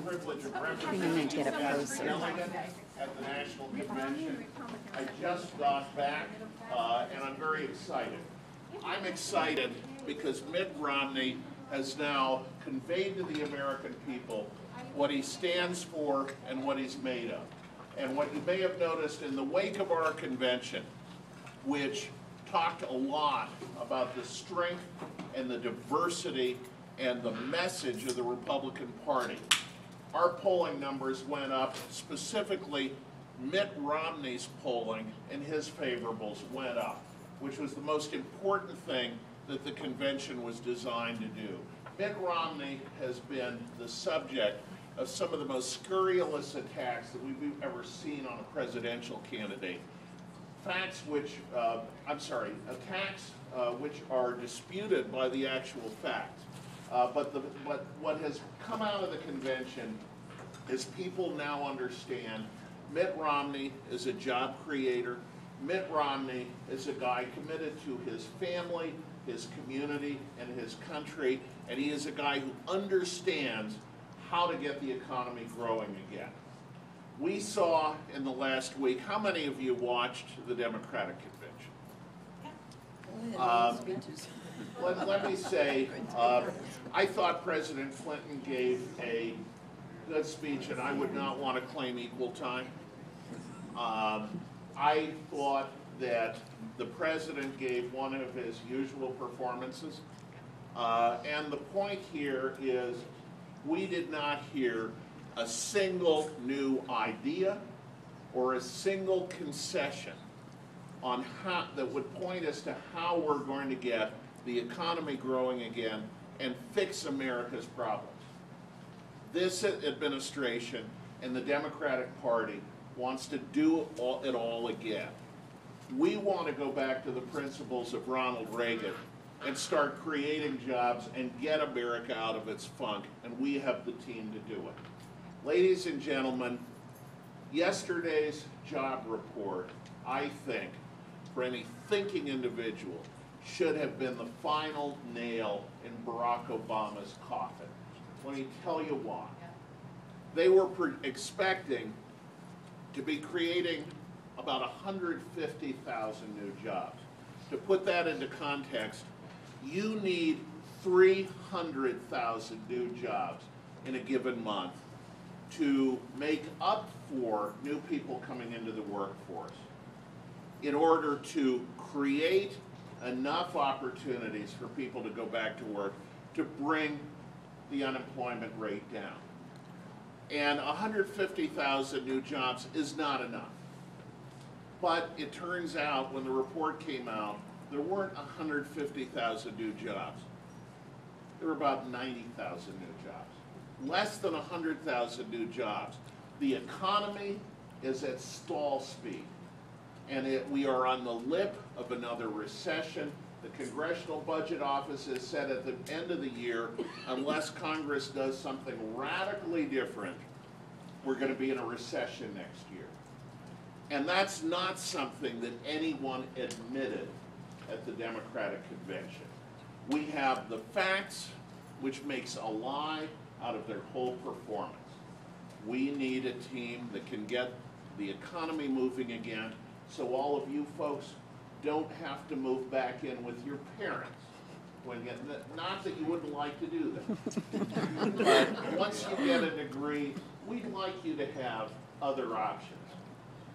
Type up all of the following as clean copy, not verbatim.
privilege of representing at the National Convention. I just got back, and I'm very excited. I'm excited because Mitt Romney has now conveyed to the American people what he stands for and what he's made of. And what you may have noticed in the wake of our convention, which talked a lot about the strength and the diversity and the message of the Republican Party, our polling numbers went up. Specifically, Mitt Romney's polling and his favorables went up, which was the most important thing that the convention was designed to do. Mitt Romney has been the subject of some of the most scurrilous attacks that we've ever seen on a presidential candidate. Attacks which are disputed by the actual facts. But what has come out of the convention is people now understand Mitt Romney is a job creator. Mitt Romney is a guy committed to his family, his community, and his country, and he is a guy who understands how to get the economy growing again. We saw in the last week, how many of you watched the Democratic convention? Let me say, I thought President Clinton gave a good speech, and I would not want to claim equal time. I thought that the president gave one of his usual performances. And the point here is we did not hear a single new idea or a single concession on how that would point us to how we're going to get the economy growing again and fix America's problems. This administration and the Democratic Party wants to do it all again. We want to go back to the principles of Ronald Reagan and start creating jobs and get America out of its funk, and we have the team to do it. Ladies and gentlemen, yesterday's job report, I think, for any thinking individual, should have been the final nail in Barack Obama's coffin. Let me tell you why. They were expecting to be creating about 150,000 new jobs. To put that into context, you need 300,000 new jobs in a given month to make up for new people coming into the workforce in order to create enough opportunities for people to go back to work to bring the unemployment rate down. And 150,000 new jobs is not enough. But it turns out when the report came out, there weren't 150,000 new jobs. There were about 90,000 new jobs. Less than 100,000 new jobs. The economy is at stall speed. And we are on the lip of another recession. The Congressional Budget Office has said at the end of the year, unless Congress does something radically different, we're going to be in a recession next year. And that's not something that anyone admitted at the Democratic Convention. We have the facts, which makes a lie out of their whole performance. We need a team that can get the economy moving again, so all of you folks don't have to move back in with your parents. Not that you wouldn't like to do that. But once you get a degree, we'd like you to have other options.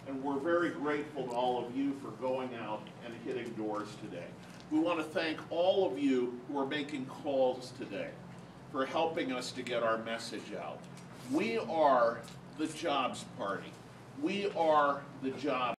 And we're very grateful to all of you for going out and hitting doors today. We want to thank all of you who are making calls today for helping us to get our message out. We are the Jobs Party. We are the job